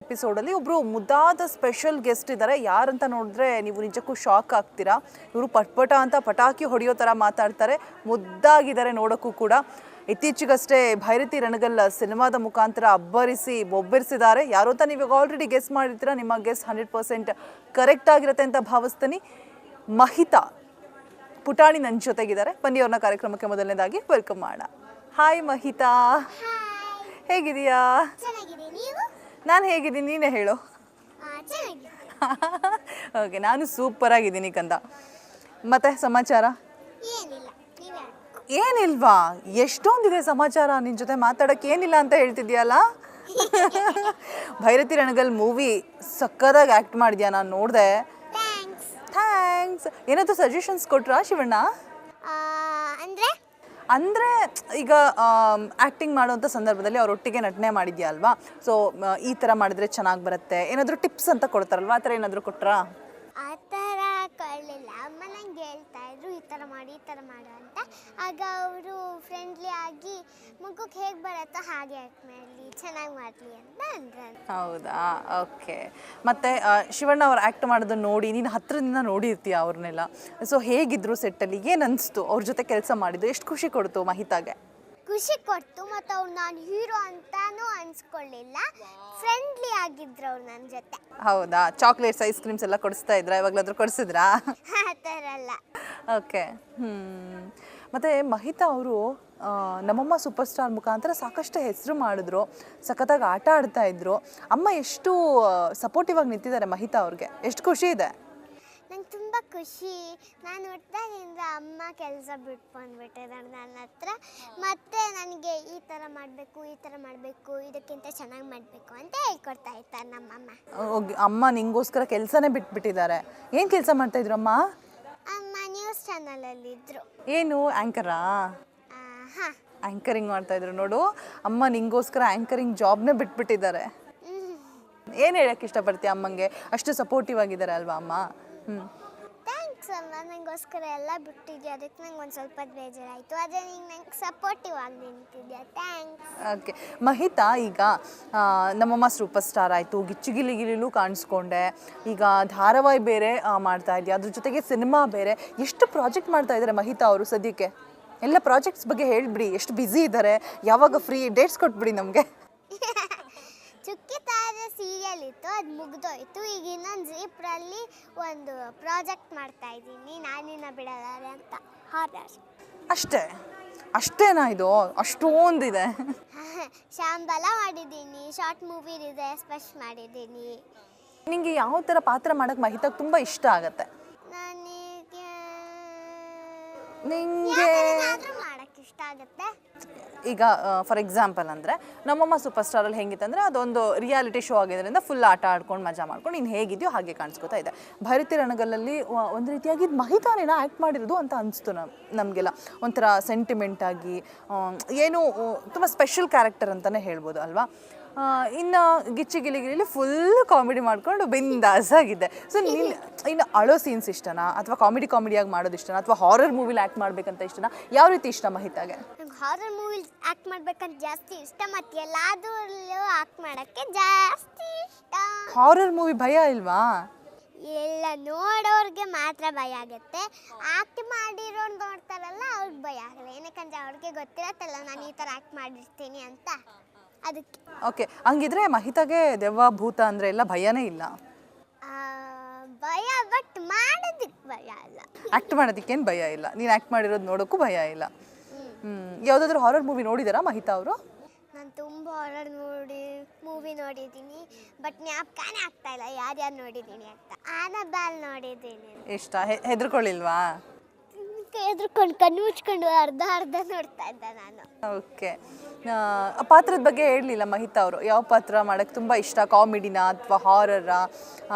ಎಪಿಸೋಡಲ್ಲಿ ಒಬ್ಬರು ಮುದ್ದಾದ special guest ಇದ್ದಾರೆ. ಯಾರಂತ ನೋಡಿದ್ರೆ ನೀವು ನಿಜಕ್ಕೂ ಶಾಕ್ ಆಗ್ತೀರಾ. ಇವರು ಪಟ್ಪಟ ಅಂತ ಪಟಾಕಿ ಹೊಡೆಯೋ ಥರ ಮಾತಾಡ್ತಾರೆ, ಮುದ್ದಾಗಿದ್ದಾರೆ ನೋಡೋಕ್ಕೂ ಕೂಡ. ಇತ್ತೀಚೆಗಷ್ಟೇ ಭೈರತಿ ರಣಗಲ್ ಸಿನಿಮಾದ ಮುಖಾಂತರ ಅಬ್ಬರಿಸಿ ಬೊಬ್ಬರಿಸಿದ್ದಾರೆ. ಯಾರು ಅಂತ ನೀವು ಆಲ್ರೆಡಿ ಗೆಸ್ ಮಾಡಿರ್ತೀರಾ. ನಿಮ್ಮ ಗೆಸ್ 100% ಕರೆಕ್ಟ್ ಆಗಿರುತ್ತೆ ಅಂತ ಭಾವಿಸ್ತೀನಿ. ಮಹಿತಾ ಪುಟಾಣಿ ನನ್ನ ಜೊತೆಗಿದ್ದಾರೆ. ಬನ್ನಿ ಅವ್ರನ್ನ ಕಾರ್ಯಕ್ರಮಕ್ಕೆ ಮೊದಲನೇದಾಗಿ ವೆಲ್ಕಮ್ ಮಾಡೋಣ. ಹಾಯ್ ಮಹಿತಾ, ಹೇಗಿದೀಯಾ? ನಾನು ಹೇಗಿದ್ದೀನಿ, ನೀನೇ ಹೇಳು. ಓಕೆ, ನಾನು ಸೂಪರ್ ಆಗಿದ್ದೀನಿ ಕಂದ. ಮತ್ತೆ ಸಮಾಚಾರ ಏನಿಲ್ವಾ? ಎಷ್ಟೊಂದಿದೆ ಸಮಾಚಾರ. ನಿನ್ನ ಜೊತೆ ಮಾತಾಡೋಕ್ಕೆ ಏನಿಲ್ಲ ಅಂತ ಹೇಳ್ತಿದ್ಯಲ್ಲ. ಭೈರತಿ ರಣಗಲ್ ಮೂವಿ ಸಕ್ಕದಾಗಿ ಆ್ಯಕ್ಟ್ ಮಾಡಿದ್ಯಾ, ನಾನು ನೋಡಿದೆ. ಥ್ಯಾಂಕ್ಸ್. ಏನಾದರೂ ಸಜೆಷನ್ಸ್ ಕೊಟ್ರಾ ಶಿವಣ್ಣ? ಅಂದರೆ ಈಗ ಆ್ಯಕ್ಟಿಂಗ್ ಮಾಡುವಂಥ ಸಂದರ್ಭದಲ್ಲಿ ಅವರೊಟ್ಟಿಗೆ ನಟನೆ ಮಾಡಿದ್ಯಾ ಅಲ್ವಾ? ಸೊ ಈ ಥರ ಮಾಡಿದ್ರೆ ಚೆನ್ನಾಗಿ ಬರುತ್ತೆ, ಏನಾದರೂ ಟಿಪ್ಸ್ ಅಂತ ಕೊಡ್ತಾರಲ್ವ, ಆ ಥರ ಏನಾದರೂ ಕೊಟ್ರಾ? ಆ ಥರ ಕೊಡಲಿಲ್ಲ. ಅಮ್ಮ ನಂಗೆ ಹೇಳ್ತಾ ಇದ್ರು ಈ ಥರ ಮಾಡು ಅಂತ. ಆಗ ಅವರು ಫ್ರೆಂಡ್ಲಿ ಆಗಿ ಮಗುಗೆ ಹೇಗೆ ಬರುತ್ತೋ ಹಾಗೆ ಆ್ಯಕ್ಟ್ ಮಾಡಲಿ, ಚೆನ್ನಾಗಿ ಮಾಡಲಿ ಅಂತ ಅಂದ್ರು. ಹೌದಾ? ಓಕೆ. ಮತ್ತು ಶಿವಣ್ಣ ಅವ್ರು ಆ್ಯಕ್ಟ್ ಮಾಡೋದನ್ನ ನೋಡಿ ನೀನು ಹತ್ರದಿಂದ ನೋಡಿರ್ತೀಯ ಅವ್ರನ್ನೆಲ್ಲ. ಸೊ ಹೇಗಿದ್ರು ಸೆಟ್ಟಲ್ಲಿ, ಏನು ಅನಿಸ್ತು ಅವ್ರ ಜೊತೆ ಕೆಲಸ ಮಾಡಿದ್ದು? ಎಷ್ಟು ಖುಷಿ ಕೊಡ್ತು ಮಹಿತಾಗೆ? ಖುಷಿ ಕೊಡ್ತು. ಮತ್ತು ಅವ್ರು ನಾನು ಹೀರೋ ಅಂತಾನೂ ಅನ್ಸ್ಕೊಳ್ಳಿಲ್ಲ, ಫ್ರೆಂಡ್ಲಿ ಆಗಿದ್ರು ಅವ್ರು ನನ್ನ ಜೊತೆ. ಹೌದಾ? ಚಾಕ್ಲೇಟ್ಸ್, ಐಸ್ ಕ್ರೀಮ್ಸ್ ಎಲ್ಲ ಕೊಡಿಸ್ತಾ ಇದ್ರಾ? ಇವಾಗಲಾದ್ರೂ ಕೊಡಿಸಿದ್ರಾ? ಆ ಥರ ಅಲ್ಲ. ಓಕೆ. ಮತ್ತು ಮಹಿತಾ ಅವರು ನಮ್ಮಮ್ಮ ಸೂಪರ್ ಸ್ಟಾರ್ ಮುಖಾಂತರ ಸಾಕಷ್ಟು ಹೆಸರು ಮಾಡಿದ್ರು, ಸಖತ್ತಾಗಿ ಆಟ ಆಡ್ತಾ ಇದ್ರು. ಅಮ್ಮ ಎಷ್ಟು ಸಪೋರ್ಟಿವ್ ಆಗಿ ನಿಂತಿದ್ದಾರೆ ಮಹಿತಾ ಅವ್ರಿಗೆ, ಎಷ್ಟು ಖುಷಿ ಇದೆ. ನಂಗೆ ತುಂಬ ಖುಷಿ. ನಾನು ಹುಟ್ಟಿದಾಗಿಂದ ಅಮ್ಮ ಕೆಲಸ ಬಿಟ್ಕೊಂಡ್ಬಿಟ್ಟಿದ್ದಾರೆ ನನ್ನ ಹತ್ರ. ಮತ್ತು ನನಗೆ ಈ ಥರ ಮಾಡಬೇಕು, ಇದಕ್ಕಿಂತ ಚೆನ್ನಾಗಿ ಮಾಡಬೇಕು ಅಂತ ಹೇಳ್ಕೊಡ್ತಾ ಇರ್ತಾರೆ ನಮ್ಮಮ್ಮ. ಅಮ್ಮ ನಿಂಗೋಸ್ಕರ ಕೆಲಸನೇ ಬಿಟ್ಬಿಟ್ಟಿದ್ದಾರೆ. ಏನು ಕೆಲಸ ಮಾಡ್ತಾಯಿದ್ರು ಅಮ್ಮ? ಅಮ್ಮ ನ್ಯೂಸ್ ಚಾನಲಲ್ಲಿ ಇದ್ದರು. ಏನು ಆ್ಯಂಕರಾ? ಹಾಂ, ಆ್ಯಂಕರಿಂಗ್ ಮಾಡ್ತಾಯಿದ್ರು. ನೋಡು, ಅಮ್ಮ ನಿಂಗೋಸ್ಕರ ಆ್ಯಂಕರಿಂಗ್ ಜಾಬ್ನೇ ಬಿಟ್ಬಿಟ್ಟಿದ್ದಾರೆ. ಏನು ಹೇಳೋಕ್ಕೆ ಇಷ್ಟಪಡ್ತೀಯ ಅಮ್ಮಂಗೆ? ಅಷ್ಟು ಸಪೋರ್ಟಿವ್ ಆಗಿದ್ದಾರೆ ಅಲ್ವಾ ಅಮ್ಮ? ಥ್ಯಾಂಕ್ಸ್ ಅಮ್ಮ, ನನಗೋಸ್ಕರ ಎಲ್ಲ ಬಿಟ್ಟಿದ್ಯಾ, ಅದಕ್ಕೆ ನಂಗೆ ಒಂದು ಸ್ವಲ್ಪ ಬೇಜಾರಾಯಿತು. ಆದರೆ ನೀನು ನಂಗೆ ಸಪೋರ್ಟಿವ್ ಆಗಿ ನಿಂತಿದ್ಯಾ, ಥ್ಯಾಂಕ್ಸ್. ಓಕೆ. ಮಹಿತಾ, ಈಗ ನಮ್ಮಮ್ಮ ಸೂಪರ್ ಸ್ಟಾರ್ ಆಯಿತು, ಗಿಚ್ಚುಗಿಲಿಗಿಲಿಲೂ ಕಾಣಿಸ್ಕೊಂಡೆ, ಈಗ ಧಾರಾವಾಹಿ ಬೇರೆ ಮಾಡ್ತಾ ಇದೆಯಾ, ಅದ್ರ ಜೊತೆಗೆ ಸಿನಿಮಾ ಬೇರೆ, ಎಷ್ಟು ಪ್ರಾಜೆಕ್ಟ್ ಮಾಡ್ತಾ ಇದ್ದಾರೆ ಮಹಿತಾ ಅವರು ಸದ್ಯಕ್ಕೆ? ಎಲ್ಲ ಪ್ರಾಜೆಕ್ಟ್ಸ್ ಬಗ್ಗೆ ಹೇಳಿಬಿಡಿ, ಎಷ್ಟು ಬ್ಯುಸಿ ಇದ್ದಾರೆ, ಯಾವಾಗ ಫ್ರೀ ಡೇಟ್ಸ್ ಕೊಟ್ಬಿಡಿ ನಮಗೆ. ಚುಕ್ಕಿ ತಾರ ಸೀರಿಯಲ್ ಇತ್ತು, ಅದು ಮುಗ್ದೋಯ್ತು. ಈಗ ಇನ್ನೊಂದು ಜೀಪ್ರಲ್ಲಿ ಒಂದು ಪ್ರಾಜೆಕ್ಟ್ ಮಾಡ್ತಾ ಇದ್ದೀನಿ, ನಾನಿನ್ನ ಬಿಡಲಾರೆ ಅಂತ, ಹಾರರ್. ಅಷ್ಟೇನಾ ಇದು? ಅಷ್ಟೊಂದಿದೆ. ಶಾಂಬಲ ಮಾಡಿದ್ದೀನಿ, ಶಾರ್ಟ್ ಮೂವಿ ಇದೆ, ಸ್ಪೆಷ್ ಮಾಡಿದ್ದೀನಿ. ನಿಮಗೆ ಯಾವ ಥರ ಪಾತ್ರ ಮಾಡೋಕ್ಕೆ ಮಹಿತಾಗ ತುಂಬ ಇಷ್ಟ ಆಗುತ್ತೆ? ನಿಮಗೆ ಮಾಡೋಕ್ಕೆ ಇಷ್ಟ ಆಗುತ್ತೆ. ಈಗ ಫಾರ್ ಎಕ್ಸಾಂಪಲ್ ಅಂದರೆ ನಮ್ಮಮ್ಮ ಸೂಪರ್ ಸ್ಟಾರಲ್ಲಿ ಹೆಂಗಿತ್ತಂದರೆ ಅದೊಂದು ರಿಯಾಲಿಟಿ ಶೋ ಆಗಿದ್ದರಿಂದ ಫುಲ್ ಆಟ ಆಡ್ಕೊಂಡು ಮಜಾ ಮಾಡ್ಕೊಂಡು ನೀನು ಹೇಗಿದೆಯೋ ಹಾಗೆ ಕಾಣಿಸ್ಕೊತಾ ಇದೆ. ಭೈರತಿ ರಣಗಲ್ಲಲ್ಲಿ ಒಂದು ರೀತಿಯಾಗಿ ಮಹಿತಾನೇನ ಆ್ಯಕ್ಟ್ ಮಾಡಿರೋದು ಅಂತ ಅನಿಸ್ತು ನಮಗೆಲ್ಲ. ಒಂಥರ ಸೆಂಟಿಮೆಂಟಾಗಿ, ಏನು ತುಂಬ ಸ್ಪೆಷಲ್ ಕ್ಯಾರೆಕ್ಟರ್ ಅಂತಲೇ ಹೇಳ್ಬೋದು ಅಲ್ವಾ? ಇನ್ನು ಗಿಚ್ಚಿಗಿಲಿಗಿಲಿ ಫುಲ್ ಕಾಮಿಡಿ ಮಾಡ್ಕೊಂಡು ಬಿಂದಾಸ್ ಆಗಿದೆ. ಸೊ ಇನ್ನು ಅಳೋ ಸೀನ್ಸ್ ಇಷ್ಟನಾ, ಅಥವಾ ಕಾಮಿಡಿಯಾಗಿ ಮಾಡೋದು ಇಷ್ಟನಾ, ಅಥವಾ ಹಾರರ್ ಮೂವಿಲಿ ಆ್ಯಕ್ಟ್ ಮಾಡಬೇಕಂತ ಇಷ್ಟನಾ? ಯಾವ ರೀತಿ ಇಷ್ಟ ಮಹಿತಾಗೆ? ನಂಗೆ ಹಾರರ್ ಮೂವಿಲಿ ಆ್ಯಕ್ಟ್ ಮಾಡ್ಬೇಕಂತ ಜಾಸ್ತಿ ಇಷ್ಟ, ಮತ್ತು ಎಲ್ಲಾದ್ರಲ್ಲೂ ಆ್ಯಕ್ಟ್ ಮಾಡೋಕ್ಕೆ ಜಾಸ್ತಿ ಇಷ್ಟ. ಹಾರರ್ ಮೂವಿ ಭಯ ಇಲ್ವಾ? ಎಲ್ಲ ನೋಡೋರಿಗೆ ಮಾತ್ರ ಭಯ ಆಗುತ್ತೆ, ಆ್ಯಕ್ಟ್ ಮಾಡಿರೋರು ನೋಡ್ತಾರಲ್ಲ ಅವ್ರಿಗೆ ಭಯ ಆಗಲ್ಲ. ಏನಕ್ಕಂದ್ರೆ ಅವ್ರಿಗೆ ಗೊತ್ತಿರತ್ತಲ್ಲ ನಾನು ಈ ಥರ ಆ್ಯಕ್ಟ್ ಮಾಡಿರ್ತೀನಿ ಅಂತ, ಅದಕ್ಕೆ. ಓಕೆ, ಹಂಗಿದ್ರೆ ಮಹಿತಾಗೆ ದೆವ್ವ ಭೂತ ಅಂದರೆ ಎಲ್ಲ ಭಯನೇ ಇಲ್ಲ? ಭಯ, ಬಟ್ ಮಾಡೋದಕ್ಕೆ ಭಯ ಇಲ್ಲ. ಆ್ಯಕ್ಟ್ ಮಾಡೋದಕ್ಕೇನು ಭಯ ಇಲ್ಲ, ನೀನು ಆ್ಯಕ್ಟ್ ಮಾಡಿರೋದು ನೋಡೋಕ್ಕೂ ಭಯ ಇಲ್ಲ. ಯಾವುದಾದ್ರೂ ಹಾರರ್ ಮೂವಿ ನೋಡಿದಾರಾ ಮಹಿತಾ ಅವರು? ನಾನು ತುಂಬ ಹಾರರ್ ಮೂವಿ ನೋಡಿದ್ದೀನಿ, ಬಟ್ ಜ್ಞಾಪಕನೇ ಆಗ್ತಾ ಇಲ್ಲ ಯಾರ್ಯಾರು ನೋಡಿದ್ದೀನಿ ಅಂತ. ಆನಬೆಲ್ ನೋಡಿದ್ದೀನಿ. ಇಷ್ಟ? ಹೆದರ್ಕೊಳ್ಳಿಲ್ವಾ? ಹೆದರ್ಕೊಂಡು ಕಣ್ಣು ಮುಚ್ಕೊಂಡು ಅರ್ಧ ನೋಡ್ತಾ ಇದ್ದೆ ನಾನು. ಓಕೆ. ಆ ಪಾತ್ರದ ಬಗ್ಗೆ ಹೇಳಲಿಲ್ಲ ಮಹಿತಾ ಅವರು, ಯಾವ ಪಾತ್ರ ಮಾಡೋಕ್ಕೆ ತುಂಬ ಇಷ್ಟ? ಕಾಮಿಡಿನಾ ಅಥವಾ ಹಾರರಾ,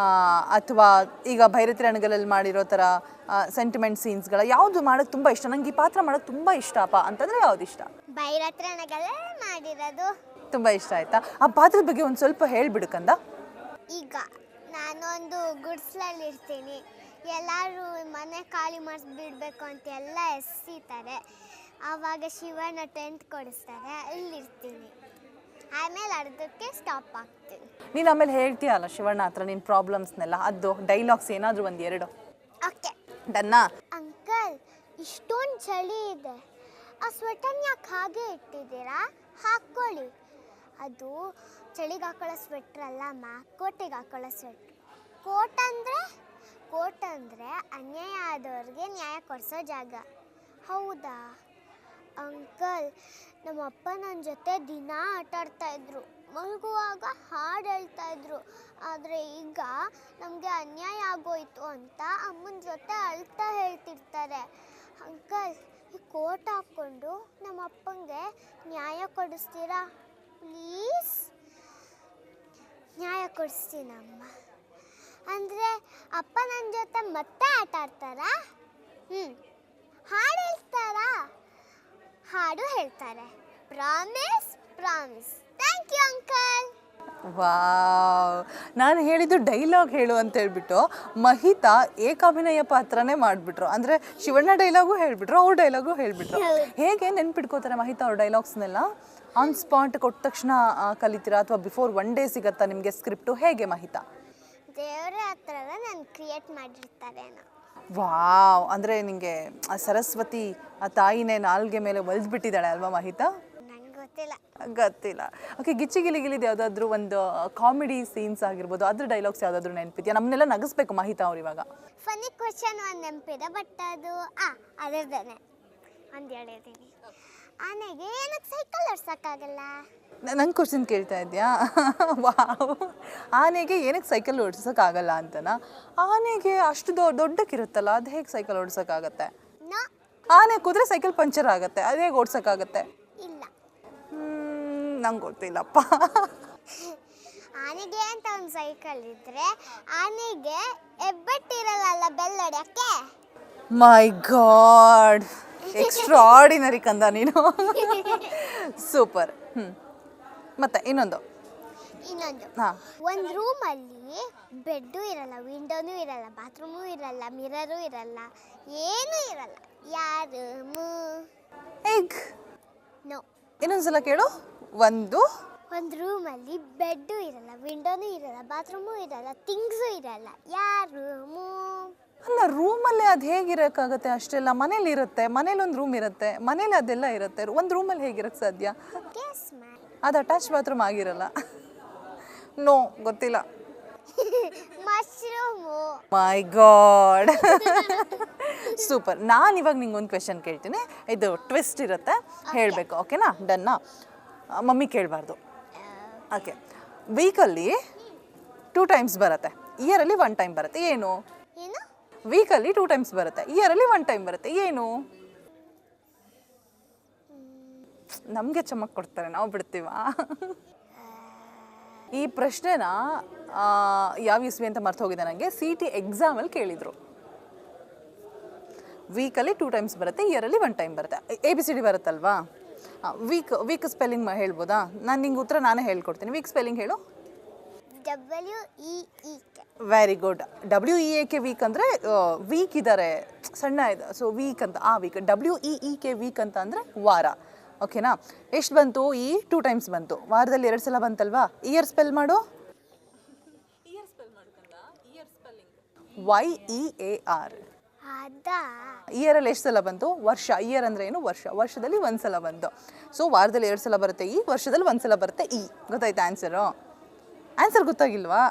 ಅಥವಾ ಈಗ ಭೈರತಿ ರಣಗಲಲ್ಲಿ ಮಾಡಿರೋ ಥರ ಸೆಂಟಿಮೆಂಟ್ ಸೀನ್ಸ್ಗಳ ಯಾವುದು ಮಾಡೋಕ್ಕೆ ತುಂಬ ಇಷ್ಟ? ನಂಗೆ ಈ ಪಾತ್ರ ಮಾಡೋಕ್ಕೆ ತುಂಬ ಇಷ್ಟಪ್ಪ ಅಂತಂದರೆ ಯಾವ್ದು ಇಷ್ಟ? ಭೈರತಿ ರಣಗಲಲ್ಲಿ ಮಾಡಿರೋದು ತುಂಬ ಇಷ್ಟ ಆಯಿತಾ? ಆ ಪಾತ್ರದ ಬಗ್ಗೆ ಒಂದು ಸ್ವಲ್ಪ ಹೇಳ್ಬಿಡುಕಂದ. ಈಗ ನಾನೊಂದು ಗುಡ್ಸ್ಲಲ್ಲಿ ಇರ್ತೀನಿ, ಎಲ್ಲರೂ ಮನೆ ಖಾಲಿ ಮಾಡಿಸ್ಬಿಡ್ಬೇಕು ಅಂತ ಎಲ್ಲ ಎಸೀತಾರೆ. ಆವಾಗ ಶಿವನ ಟೆಂಟ್ ಕೊಡಿಸ್ತಾರೆ, ಅಲ್ಲಿರ್ತೀನಿ. ಆಮೇಲೆ ಅರ್ಧಕ್ಕೆ ಸ್ಟಾಪ್ ಆಗ್ತೀನಿ. ನೀನು ಆಮೇಲೆ ಹೇಳ್ತೀಯಲ್ಲ ಶಿವಣ್ಣ ಹತ್ರ ನಿನ್ನ ಪ್ರಾಬ್ಲಮ್ಸ್ನೆಲ್ಲ, ಅದು ಡೈಲಾಗ್ಸ್ ಏನಾದರೂ ಒಂದು ಎರಡು. ಓಕೆ ಡನ್ನಾ? ಅಂಕಲ್, ಇಷ್ಟೊಂದು ಚಳಿ ಇದೆ, ಆ ಸ್ವೆಟರ್ನ ಯಾಕೆ ಹಾಗೆ ಇಟ್ಟಿದ್ದೀರಾ? ಹಾಕ್ಕೊಳ್ಳಿ. ಅದು ಚಳಿಗೆ ಹಾಕೊಳ್ಳೋ ಸ್ವೆಟ್ರ್ ಅಲ್ಲ ಅಮ್ಮ, ಕೋಟೆಗೆ ಹಾಕೊಳ್ಳೋ ಸ್ವೆಟ್ರ್. ಕೋಟ್ ಅಂದರೆ ಅನ್ಯಾಯ ಆದವ್ರಿಗೆ ನ್ಯಾಯ ಕೊಡಿಸೋ ಜಾಗ. ಹೌದಾ ಅಂಕಲ್, ನಮ್ಮಪ್ಪ ನನ್ನ ಜೊತೆ ದಿನ ಆಟಾಡ್ತಾಯಿದ್ರು, ಮಲಗುವಾಗ ಹಾಡು ಹೇಳ್ತಾಯಿದ್ರು. ಆದರೆ ಈಗ ನಮಗೆ ಅನ್ಯಾಯ ಆಗೋಯ್ತು ಅಂತ ಅಮ್ಮನ ಜೊತೆ ಅಳ್ತಾ ಹೇಳ್ತಿರ್ತಾರೆ. ಅಂಕಲ್, ಈ ಕೋಟ್ ಹಾಕ್ಕೊಂಡು ನಮ್ಮ ಅಪ್ಪಂಗೆ ನ್ಯಾಯ ಕೊಡಿಸ್ತೀರಾ ಪ್ಲೀಸ್? ನ್ಯಾಯ ಕೊಡಿಸ್ತೀನಮ್ಮ. ಅಂದರೆ ಅಪ್ಪ ನನ್ನ ಜೊತೆ ಮತ್ತೆ ಆಟ ಆಡ್ತಾರಾ? ಹಾಡು ಹೇಳ್ತಾರಾ? ಹಾಡು ಹೇಳ್ತಾರೆ. Promise? Thank you uncle. Wow, ನಾನು ಹೇಳಿದ್ದು ಡೈಲಾಗ್ ಹೇಳು ಅಂತ ಹೇಳ್ಬಿಟ್ಟು ಮಹಿತಾ ಏಕಾಭಿನಯ ಪಾತ್ರನೇ ಮಾಡಿಬಿಟ್ರು. ಅಂದರೆ ಶಿವಣ್ಣ ಡೈಲಾಗು ಹೇಳಿಬಿಟ್ರು, ಅವ್ರ ಡೈಲಾಗು ಹೇಳಿಬಿಟ್ರು. ಹೇಗೆ ನೆನ್ಪಿಟ್ಕೋತಾರೆ ಮಹಿತಾ ಅವ್ರ ಡೈಲಾಗ್ಸ್ನೆಲ್ಲ? ಆನ್ ಸ್ಪಾಟ್ ಕೊಟ್ಟ ತಕ್ಷಣ ಕಲಿತೀರಾ ಅಥವಾ ಬಿಫೋರ್ 1 ಡೇ ಸಿಗತ್ತಾ ನಿಮಗೆ ಸ್ಕ್ರಿಪ್ಟು? ಹೇಗೆ ಮಹಿತಾ? ದೇವರ ಹತ್ರ ನಾನು ಕ್ರಿಯೇಟ್ ಮಾಡಿರ್ತಾರೇನೋ. ವಾವ್, ಅಂದರೆ ನಿಮಗೆ ಸರಸ್ವತಿ ಆ ತಾಯಿನೇ ನಾಲ್ಗೆ ಮೇಲೆ ಒಲ್ದ್ಬಿಟ್ಟಿದ್ದಾಳೆ ಅಲ್ವಾ ಮಹಿತಾ? ನಂಗೆ ಗೊತ್ತಿಲ್ಲ. ಓಕೆ, ಗಿಚ್ಚಿ ಗಿಲಿಗಿಲಿದು ಯಾವುದಾದ್ರೂ ಒಂದು ಕಾಮಿಡಿ ಸೀನ್ಸ್ ಆಗಿರ್ಬೋದು, ಅದ್ರ ಡೈಲಾಗ್ಸ್ ಯಾವುದಾದ್ರೂ ನೆನಪಿದ್ಯಾ? ನಮ್ಮನ್ನೆಲ್ಲ ನಗಿಸ್ಬೇಕು ಮಹಿತಾ ಅವ್ರು ಇವಾಗ. ಫನಿ ಕ್ವಶನ್ ಒಂದು ನೆನಪಿದೆ, ಬಟ್ ಅದು ಅದರದ್ದೇನೆ ಒಂದು ಹೇಳಿದ್ದೀನಿ. ಆನೆಗೆ ಏನಕ್ಕೆ ಸೈಕಲ್ ಓಡ್ಸೋಕ್ಕಾಗಲ್ಲ? ನಂಗೆ ಕ್ವಶನ್ ಕೇಳ್ತಾ ಇದೆಯಾ? ವಾವ್, ಆನೆಗೆ ಏನಕ್ಕೆ ಸೈಕಲ್ ಓಡಿಸೋಕ್ಕಾಗಲ್ಲ ಅಂತನಾ? ಆನೆಗೆ ಅಷ್ಟು ದೊಡ್ಡಕ್ಕಿರುತ್ತಲ್ಲ, ಅದು ಹೇಗೆ ಸೈಕಲ್ ಓಡಿಸೋಕ್ಕಾಗತ್ತೆ? ಆನೆ ಕೂತ್ರೆ ಸೈಕಲ್ ಪಂಚರ್ ಆಗುತ್ತೆ, ಅದು ಹೇಗೆ ಓಡಿಸೋಕ್ಕಾಗತ್ತೆ? ಇಲ್ಲ, ನಂಗೆ ಗೊತ್ತಿಲ್ಲಪ್ಪ. ಆನೆಗೆ ಅಂತ ಒಂದು ಸೈಕಲ್ ಇದ್ರೆ ಆನೆಗೆ ಹೆಬ್ಬೆಟ್ಟಿರಲ್ಲ ಬೆಲ್ ಹೊಡ್ಯಕ್ಕೆ. ಮೈ ಗಾಡ್, ಎಕ್ಸ್ಟ್ರಾರ್ಡಿನರಿ ಕಂದ ನೀನು. ಸೂಪರ್. ಮತ್ತೆ ಇನ್ನೊಂದು ಹಾಂ. ಒಂದು ರೂಮಲ್ಲಿ ಬೆಡ್ಡು ಇರಲ್ಲ, ವಿಂಡೋನೂ ಇರಲ್ಲ, ಬಾತ್ರೂಮು ಇರಲ್ಲ, ಮಿರರು ಇರಲ್ಲ, ಏನೂ ಇರಲ್ಲ. ಯಾರು? ಎಗ್. ನೋ. ಇನ್ನೊಂದ್ಸಲ ಕೇಳು. ಒಂದು ರೂಮಲ್ಲಿ ಬೆಡ್ಡು ಇರಲ್ಲ, ವಿಂಡೋನೂ ಇರಲ್ಲ, ಬಾತ್ರೂಮು ಇರಲ್ಲ, ಥಿಂಗ್ಸು ಇರಲ್ಲ. ಯಾರು? ಅಲ್ಲ, ರೂಮಲ್ಲೇ ಅದು ಹೇಗಿರೋಕ್ಕಾಗತ್ತೆ? ಅಷ್ಟೆಲ್ಲ ಮನೇಲಿ ಇರುತ್ತೆ, ಮನೇಲಿ ಒಂದು ರೂಮ್ ಇರುತ್ತೆ, ಮನೇಲಿ ಅದೆಲ್ಲ ಇರುತ್ತೆ, ಒಂದು ರೂಮಲ್ಲಿ ಹೇಗಿರೋಕ್ಕೆ ಸಾಧ್ಯ? ಅದು ಅಟ್ಯಾಚ್ ಬಾತ್ರೂಮ್ ಆಗಿರಲ್ಲ. ನೋ, ಗೊತ್ತಿಲ್ಲ. ಮಶ್ರೂಮು. ಮೈ ಗಾಡ್. ಸೂಪರ್. ನಾನು ಇವಾಗ ನಿಂಗೆ ಒಂದು ಕ್ವೆಶನ್ ಕೇಳ್ತೀನಿ, ಇದು ಟ್ವಿಸ್ಟ್ ಇರುತ್ತೆ, ಹೇಳಬೇಕು. ಓಕೆನಾ? ಡನ್ನಾ? ಮಮ್ಮಿ ಕೇಳಬಾರ್ದು. ಓಕೆ. ವೀಕಲ್ಲಿ 2 ಟೈಮ್ಸ್ ಬರುತ್ತೆ, ಇಯರಲ್ಲಿ 1 ಟೈಮ್ ಬರುತ್ತೆ, ಏನು? ವೀಕಲ್ಲಿ 2 ಟೈಮ್ಸ್ ಬರುತ್ತೆ, ಇಯರಲ್ಲಿ 1 ಟೈಮ್ ಬರುತ್ತೆ, ಏನು? ನಮಗೆ ಚಮಕ್ ಕೊಡ್ತಾರೆ, ನಾವು ಬಿಡ್ತೀವಾ? ಈ ಪ್ರಶ್ನೆನ ಯಾವ ಇಸ್ವಿ ಅಂತ ಮರ್ತು ಹೋಗಿದೆ ನನಗೆ. CT ಎಕ್ಸಾಮಲ್ಲಿ ಕೇಳಿದರು. ವೀಕಲ್ಲಿ 2 ಟೈಮ್ಸ್ ಬರುತ್ತೆ, ಇಯರಲ್ಲಿ 1 ಟೈಮ್ ಬರುತ್ತೆ. ABCD ಬರುತ್ತಲ್ವಾ? ವೀಕ್ ಸ್ಪೆಲ್ಲಿಂಗ್ ಹೇಳ್ಬೋದಾ? ನಾನು ನಿಂಗೆ ಉತ್ತರ ನಾನೇ ಹೇಳ್ಕೊಡ್ತೀನಿ. ವೀಕ್ ಸ್ಪೆಲ್ಲಿಂಗ್ ಹೇಳು. WEEK. Very good. WEAK weak ಅಂದರೆ ವೀಕ್ ಇದ್ದಾರೆ, ಸಣ್ಣ ಇದೆ, ಸೊ ವೀಕ್ ಅಂತ ಆ ವೀಕ್. WEEK ವೀಕ್ ಅಂತ ಅಂದರೆ ವಾರ. ಓಕೆನಾ? ಎಷ್ಟು ಬಂತು? 2 ಟೈಮ್ಸ್ ಬಂತು. ವಾರದಲ್ಲಿ 2 ಸಲ ಬಂತಲ್ವಾ? ಇಯರ್ ಸ್ಪೆಲ್ ಮಾಡು. YEAR. ಇಯರಲ್ಲಿ ಎಷ್ಟು ಸಲ ಬಂತು? ವರ್ಷ. ಇಯರ್ ಅಂದರೆ ಏನು? ವರ್ಷ. ವರ್ಷದಲ್ಲಿ 1 ಸಲ ಬಂತು. ಸೊ ವಾರದಲ್ಲಿ 2 ಸಲ ಬರುತ್ತೆ ವರ್ಷದಲ್ಲಿ 1 ಸಲ ಬರುತ್ತೆ ಗೊತ್ತಾಯ್ತಾ ಆನ್ಸರು? ಆನ್ಸರ್ ಗೊತ್ತಾಗಿಲ್ವಾ?